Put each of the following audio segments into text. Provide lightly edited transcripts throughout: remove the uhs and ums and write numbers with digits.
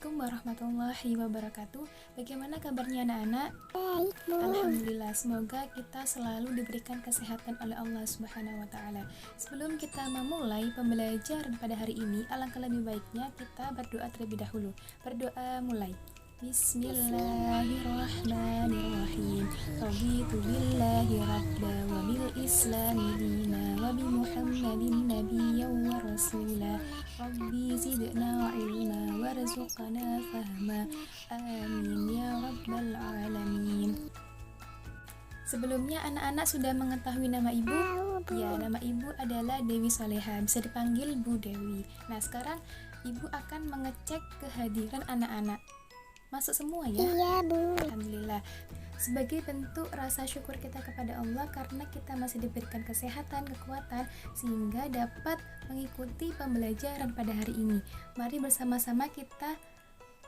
Assalamualaikum warahmatullahi wabarakatuh. Bagaimana kabarnya anak-anak? Baik, Bu. Alhamdulillah, semoga kita selalu diberikan kesehatan oleh Allah Subhanahu wa taala. Sebelum kita memulai pembelajaran pada hari ini, alangkah lebih baiknya kita berdoa terlebih dahulu. Berdoa mulai. Bismillahirrahmanirrahim. Raditu billahi rabba wa bil islami dina wa bi Muhammadin nabiyyan wa rasula. Rabbi zidna ilma warzuqna fahma. Amin ya rabbal alamin. Sebelumnya anak-anak sudah mengetahui nama ibu? Ya, nama ibu adalah Dewi Soleha, bisa dipanggil Bu Dewi. Nah, sekarang ibu akan mengecek kehadiran anak-anak. Masuk semua ya? Iya, Bu. Alhamdulillah. Sebagai bentuk rasa syukur kita kepada Allah karena kita masih diberikan kesehatan, kekuatan sehingga dapat mengikuti pembelajaran pada hari ini. Mari bersama-sama kita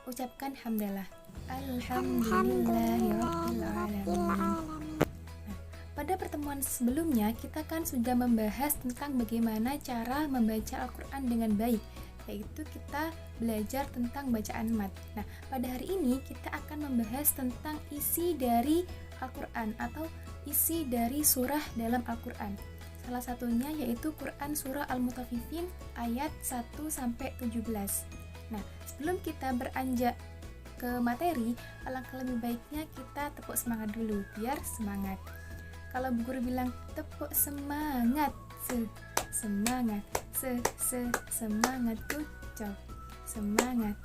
ucapkan hamdalah. Alhamdulillahirabbil alamin. Pada pertemuan sebelumnya kita kan sudah membahas tentang bagaimana cara membaca Al-Qur'an dengan baik, yaitu kita belajar tentang bacaan mat. Nah, pada hari ini kita akan membahas tentang isi dari Al-Qur'an atau isi dari surah dalam Al-Qur'an. Salah satunya yaitu Quran surah Al-Mutaffifin ayat 1-17. Nah, sebelum kita beranjak ke materi, alangkah lebih baiknya kita tepuk semangat dulu biar semangat. Kalau Bu Guru bilang tepuk semangat, semangat, semangat, good job. Semangat,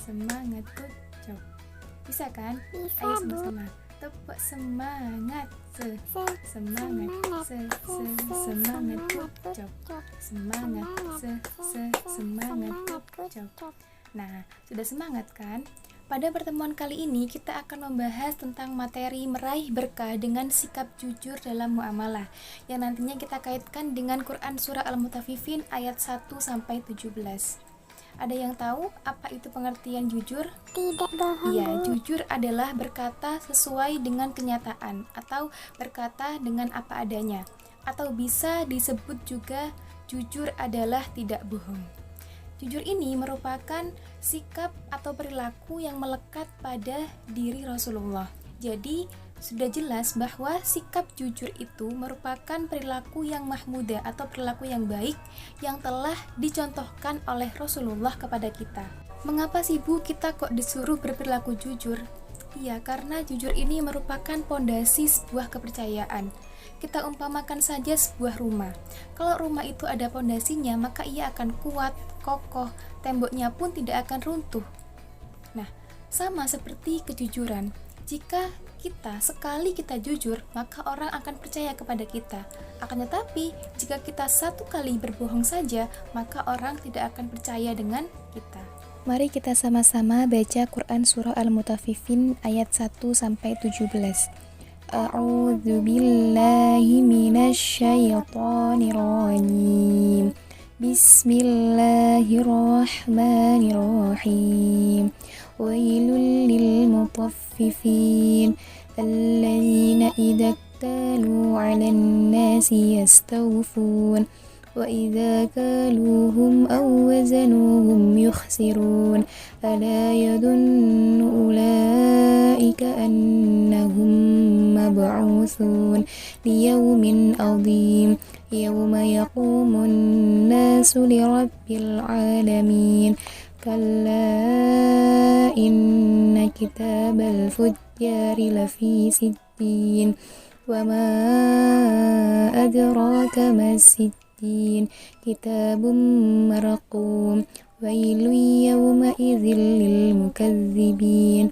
semangat, good job. Bisa kan? Bisa, Ayo Bu. sama-sama. Tepuk semangat, semangat, semangat, good job. Semangat, semangat, good job. Nah, sudah semangat kan? Pada pertemuan kali ini kita akan membahas tentang materi meraih berkah dengan sikap jujur dalam muamalah yang nantinya kita kaitkan dengan Quran surah Al-Mutaffifin ayat 1-17. Ada yang tahu apa itu pengertian jujur? Tidak bohong, Ya, Bu. jujur adalah berkata sesuai dengan kenyataan atau berkata dengan apa adanya, atau bisa disebut juga jujur adalah tidak bohong. Jujur ini merupakan sikap atau perilaku yang melekat pada diri Rasulullah. Jadi, sudah jelas bahwa sikap jujur itu merupakan perilaku yang mahmudah atau perilaku yang baik yang telah dicontohkan oleh Rasulullah kepada kita. Mengapa sih Bu kita kok disuruh berperilaku jujur? Iya, karena jujur ini merupakan pondasi sebuah kepercayaan. Kita umpamakan saja sebuah rumah. Kalau rumah itu ada pondasinya, maka ia akan kuat, kokoh, temboknya pun tidak akan runtuh. Nah, sama seperti kejujuran. Jika kita sekali kita jujur, maka orang akan percaya kepada kita. Akan tetapi, jika kita satu kali berbohong saja, maka orang tidak akan percaya dengan kita. Mari kita sama-sama baca Quran surah Al-Mutaffifin ayat 1-17. A'udzu billahi minasyaitonir rajim. Bismillahirrahmanirrahim. Wailul lil mutaffifin alladzina idza iktalu 'alan nasi yastawfun wa idza kaluhum aw wazanuhum yukhsirun ala yadunnu ulaika annahum mab'uthun liyawmin 'adzim yawma yaqumun nasu lirabbil 'alamin kalla inna kitabal fujjari lafi sijjin wa ma adraka mas sijjin kitabun marqum wailun yawma idzil lil mukazzibin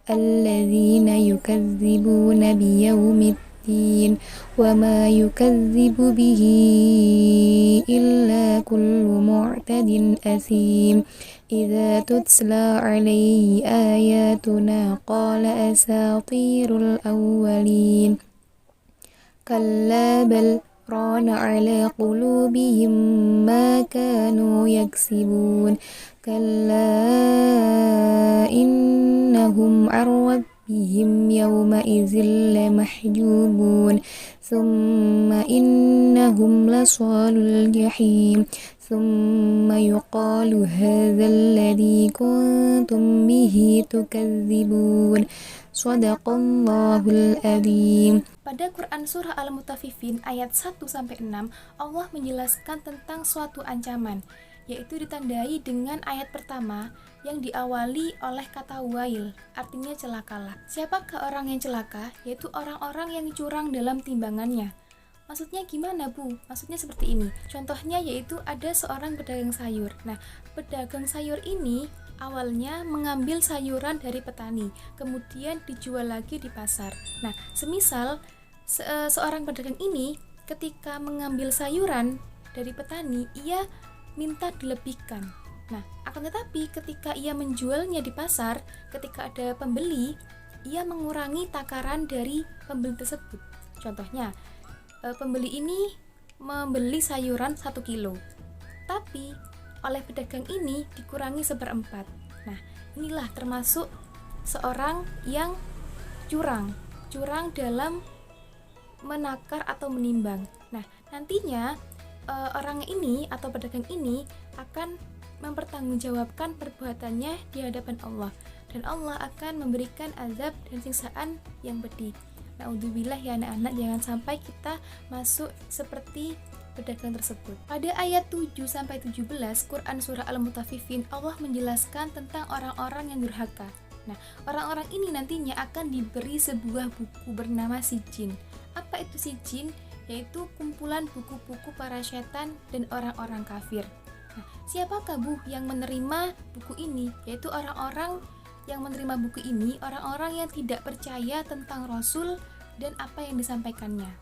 alladzina yukazzibuna biyaumiddin wa ma yukazzibu bihi illa kullu mu'tadin asim idza tutla alaihi ayatuna qala asatirul awwalin kalla bal rana ala qulubihim ma kanu yaksibun kalla innahum an rabbihim yawma idzil lamahjubun thumma inna إنهم لصالو الجحيم ثم يقال هذا الذي كنتم به تكذبون صدق الله العظيم. Pada Quran Surah Al-Mutaffifin ayat 1-6, Allah menjelaskan tentang suatu ancaman, yaitu ditandai dengan ayat pertama yang diawali oleh kata wail, artinya celakalah. Siapakah orang yang celaka? Yaitu orang-orang yang curang dalam timbangannya. Maksudnya gimana, Bu? Maksudnya seperti ini. Contohnya yaitu ada seorang pedagang sayur. Nah, pedagang sayur ini awalnya mengambil sayuran dari petani, kemudian dijual lagi di pasar. Nah, semisal seorang pedagang ini ketika mengambil sayuran dari petani, ia minta dilebihkan. Nah, akan tetapi ketika ia menjualnya di pasar, ketika ada pembeli, ia mengurangi takaran dari pembeli tersebut. Contohnya, pembeli ini membeli sayuran 1 kilo, tapi oleh pedagang ini dikurangi 1/4. Nah, inilah termasuk seorang yang curang dalam menakar atau menimbang. Nah, nantinya orang ini atau pedagang ini akan mempertanggungjawabkan perbuatannya di hadapan Allah, dan Allah akan memberikan azab dan siksaan yang pedih. Naudzubillah ya anak-anak, jangan sampai kita masuk seperti pedagang tersebut. Pada ayat 7-17 Quran Surah Al-Mutaffifin, Allah menjelaskan tentang orang-orang yang durhaka. Nah, orang-orang ini nantinya akan diberi sebuah buku bernama Sijin. Apa itu Sijin? Yaitu kumpulan buku-buku para setan dan orang-orang kafir. Nah, siapakah Bu yang menerima buku ini? Yaitu orang-orang yang menerima buku ini, orang-orang yang tidak percaya tentang Rasul dan apa yang disampaikannya.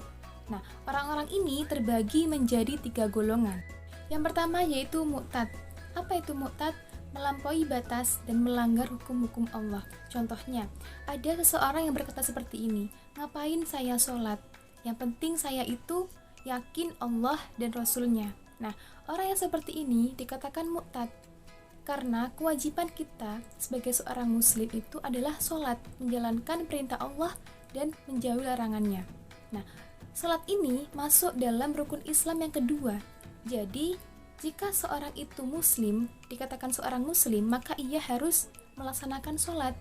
Nah, orang-orang ini terbagi menjadi 3 golongan. Yang pertama yaitu mu'tad. Apa itu mu'tad? Melampaui batas dan melanggar hukum-hukum Allah. Contohnya, ada seseorang yang berkata seperti ini, ngapain saya sholat? Yang penting saya itu yakin Allah dan Rasulnya. Nah, orang yang seperti ini dikatakan mu'tad, karena kewajiban kita sebagai seorang muslim itu adalah sholat, menjalankan perintah Allah dan menjauhi larangannya. Nah, sholat ini masuk dalam rukun Islam yang kedua. Jadi, jika seorang itu muslim, dikatakan seorang muslim, maka ia harus melaksanakan sholat.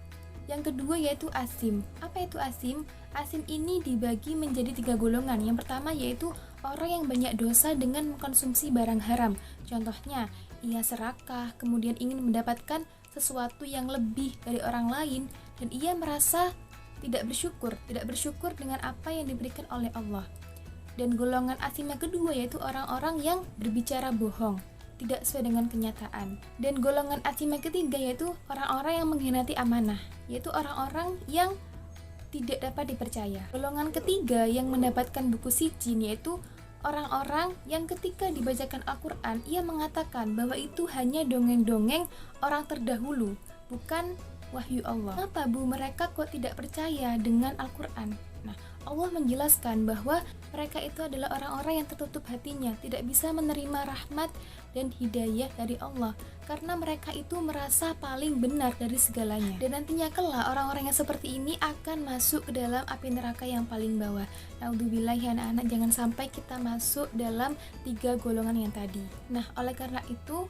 Yang kedua yaitu asim. Apa itu asim? Asim ini dibagi menjadi 3 golongan. Yang pertama yaitu orang yang banyak dosa dengan mengkonsumsi barang haram. Contohnya, ia serakah, kemudian ingin mendapatkan sesuatu yang lebih dari orang lain, dan ia merasa tidak bersyukur dengan apa yang diberikan oleh Allah. Dan golongan asim yang kedua yaitu orang-orang yang berbicara bohong, tidak sesuai dengan kenyataan. Dan golongan asim yang ketiga yaitu orang-orang yang mengkhianati amanah, yaitu orang-orang yang tidak dapat dipercaya. Golongan ketiga yang mendapatkan buku Sijin yaitu orang-orang yang ketika dibacakan Al-Quran, ia mengatakan bahwa itu hanya dongeng-dongeng orang terdahulu, bukan wahyu Allah. Kenapa Bu mereka kok tidak percaya dengan Al-Quran? Nah, Allah menjelaskan bahwa mereka itu adalah orang-orang yang tertutup hatinya, tidak bisa menerima rahmat dan hidayah dari Allah, karena mereka itu merasa paling benar dari segalanya. Dan nantinya kelak orang-orang yang seperti ini akan masuk ke dalam api neraka yang paling bawah. Naudzubillah ya anak-anak, jangan sampai kita masuk dalam 3 golongan yang tadi. Nah, oleh karena itu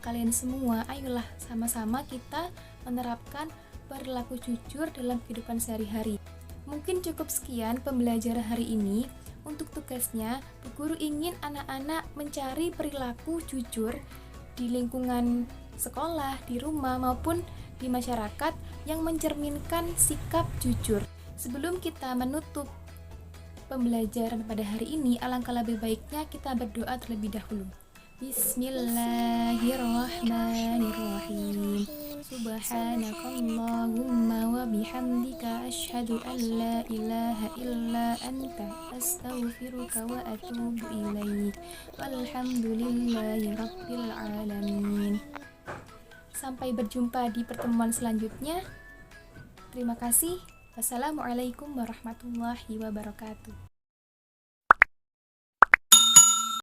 kalian semua, ayolah sama-sama kita menerapkan perilaku jujur dalam kehidupan sehari-hari. Mungkin cukup sekian pembelajaran hari ini. Untuk tugasnya, Bu Guru ingin anak-anak mencari perilaku jujur di lingkungan sekolah, di rumah, maupun di masyarakat yang mencerminkan sikap jujur. Sebelum kita menutup pembelajaran pada hari ini, alangkah lebih baiknya kita berdoa terlebih dahulu. Bismillahirrahmanirrahim. Subhanakallahumma wa bihamdika asyhadu an la ilaha illa anta astaghfiruka wa atubu ilaik. Walhamdulillahi rabbil alamin. Sampai berjumpa di pertemuan selanjutnya. Terima kasih. Wassalamualaikum warahmatullahi wabarakatuh.